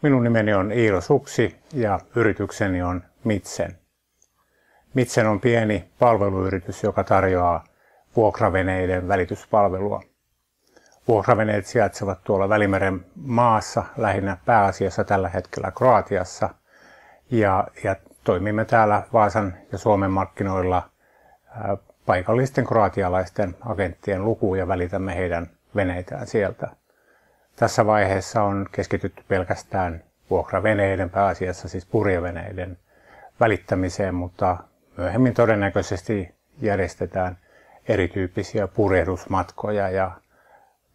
Minun nimeni on Iiro Suksi ja yritykseni on Mitsen. Mitsen on pieni palveluyritys, joka tarjoaa vuokraveneiden välityspalvelua. Vuokraveneet sijaitsevat tuolla Välimeren maassa, lähinnä pääasiassa tällä hetkellä Kroatiassa. Ja toimimme täällä Vaasan ja Suomen markkinoilla paikallisten kroatialaisten agenttien lukuun ja välitämme heidän veneitään sieltä. Tässä vaiheessa on keskitytty pelkästään vuokraveneiden, pääasiassa siis purjeveneiden välittämiseen, mutta myöhemmin todennäköisesti järjestetään erityyppisiä purjehdusmatkoja ja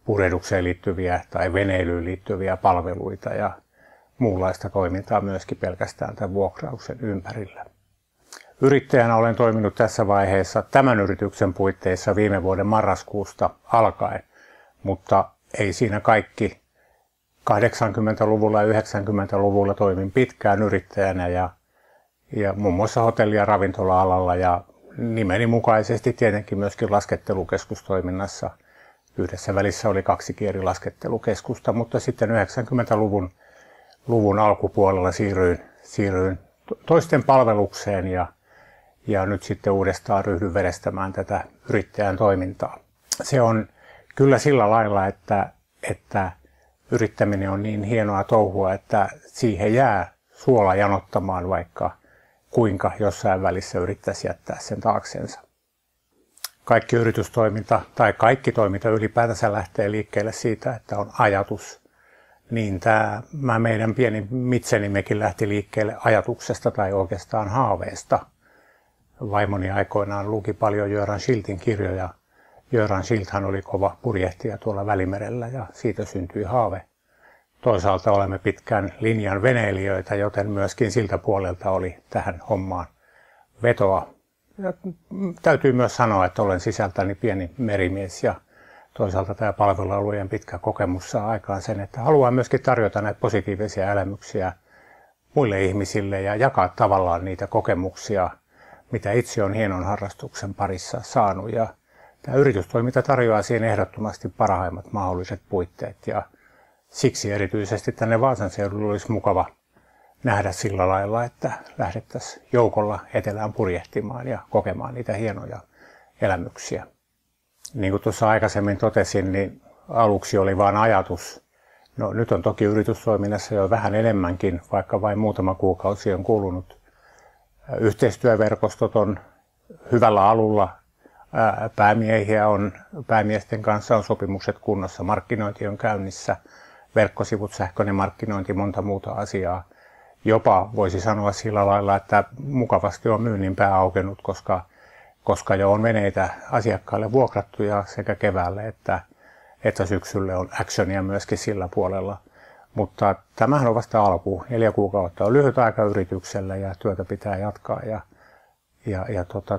purjehdukseen liittyviä tai veneilyyn liittyviä palveluita ja muunlaista toimintaa myöskin pelkästään tämän vuokrauksen ympärillä. Yrittäjänä olen toiminut tässä vaiheessa tämän yrityksen puitteissa viime vuoden marraskuusta alkaen, mutta ei siinä kaikki. 80-luvulla ja 90-luvulla toimin pitkään yrittäjänä ja muun muassa hotelli- ja ravintola-alalla ja nimeni mukaisesti tietenkin myöskin laskettelukeskustoiminnassa. Yhdessä välissä oli 2 eri laskettelukeskusta, mutta sitten 90-luvun alkupuolella siirryin toisten palvelukseen ja nyt sitten uudestaan ryhdyn vedestämään tätä yrittäjän toimintaa. Se on kyllä sillä lailla, että yrittäminen on niin hienoa touhua, että siihen jää suola janottamaan, vaikka kuinka jossain välissä yrittäisi jättää sen taaksensa. Kaikki yritystoiminta tai kaikki toiminta ylipäätänsä lähtee liikkeelle siitä, että on ajatus. Niin tämä meidän pieni Mitsenimmekin lähti liikkeelle ajatuksesta tai oikeastaan haaveesta. Vaimoni aikoinaan luki paljon Göran Schiltin kirjoja. Göran Schilthan oli kova purjehtija tuolla Välimerellä ja siitä syntyi haave. Toisaalta olemme pitkän linjan veneilijöitä, joten myöskin siltä puolelta oli tähän hommaan vetoa. Ja täytyy myös sanoa, että olen sisältäni pieni merimies ja toisaalta tämä palvelualueen pitkä kokemus saa aikaan sen, että haluaa myöskin tarjota näitä positiivisia elämyksiä muille ihmisille ja jakaa tavallaan niitä kokemuksia, mitä itse on hienon harrastuksen parissa saanut. Ja tämä yritystoiminta tarjoaa siihen ehdottomasti parhaimmat mahdolliset puitteet ja siksi erityisesti tänne Vaasan seudulle olisi mukava nähdä sillä lailla, että lähdettäisiin joukolla etelään purjehtimaan ja kokemaan niitä hienoja elämyksiä. Niin kuin tuossa aikaisemmin totesin, niin aluksi oli vain ajatus. No, nyt on toki yritystoiminnassa jo vähän enemmänkin, vaikka vain muutama kuukausi on kulunut. Yhteistyöverkostot on hyvällä alulla. Päämiehiä on, päämiesten kanssa on sopimukset kunnossa, markkinointi on käynnissä, verkkosivut, sähköinen markkinointi, monta muuta asiaa. Jopa voisi sanoa sillä lailla, että mukavasti on myynnin pää aukenut, koska jo on veneitä asiakkaille vuokrattuja sekä keväälle että syksylle on actionia myöskin sillä puolella. Mutta tämähän on vasta alku. 4 kuukautta on lyhyt aika yrityksellä ja työtä pitää jatkaa ja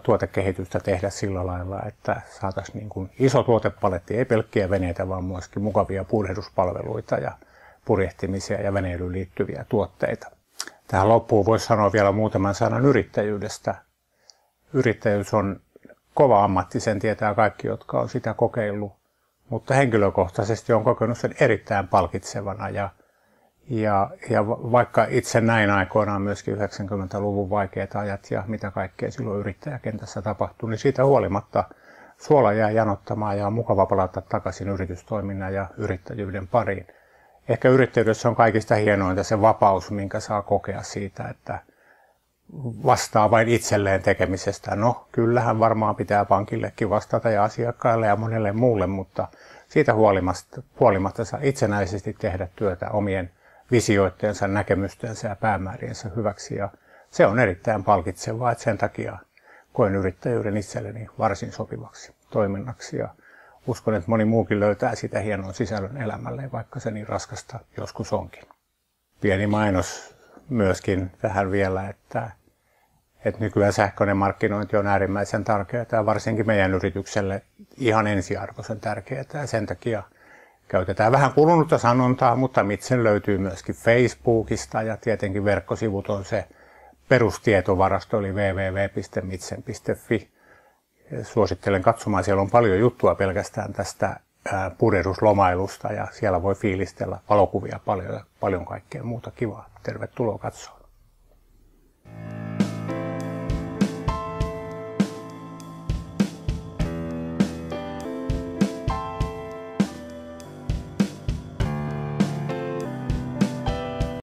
tuotekehitystä tehdä sillä lailla, että saataisiin niin kuin iso tuotepaletti, ei pelkkiä veneitä, vaan myöskin mukavia purjehduspalveluita ja purjehtimiseen ja veneilyyn liittyviä tuotteita. Tähän loppuun voisi sanoa vielä muutaman sanan yrittäjyydestä. Yrittäjyys on kova ammatti, sen tietää kaikki, jotka on sitä kokeillut, mutta henkilökohtaisesti on kokenut sen erittäin palkitsevana ja vaikka itse näin aikoinaan myöskin 90-luvun vaikeat ajat ja mitä kaikkea silloin yrittäjäkentässä tapahtui, niin siitä huolimatta suola jää janottamaan ja on mukava palata takaisin yritystoiminnan ja yrittäjyyden pariin. Ehkä yrittäjyydessä on kaikista hienointa se vapaus, minkä saa kokea siitä, että vastaa vain itselleen tekemisestä. No, kyllähän varmaan pitää pankillekin vastata ja asiakkaille ja monelle muulle, mutta siitä huolimatta saa itsenäisesti tehdä työtä omien visioittensa, näkemystensä ja päämääriensä hyväksi. Ja se on erittäin palkitsevaa, että sen takia koen yrittäjyyden itselleni varsin sopivaksi toiminnaksi. Ja uskon, että moni muukin löytää sitä hienon sisällön elämälleen, vaikka se niin raskasta joskus onkin. Pieni mainos myöskin tähän vielä, että nykyään sähköinen markkinointi on äärimmäisen tärkeää ja varsinkin meidän yritykselle ihan ensiarvoisen tärkeää. Ja sen takia käytetään vähän kulunutta sanontaa, mutta Mitsen löytyy myöskin Facebookista ja tietenkin verkkosivut on se perustietovarasta oli www.mitsen.fi. Suosittelen katsomaan, siellä on paljon juttua pelkästään tästä purjehduslomailusta ja siellä voi fiilistellä valokuvia paljon ja paljon kaikkea muuta kivaa. Tervetuloa katsomaan.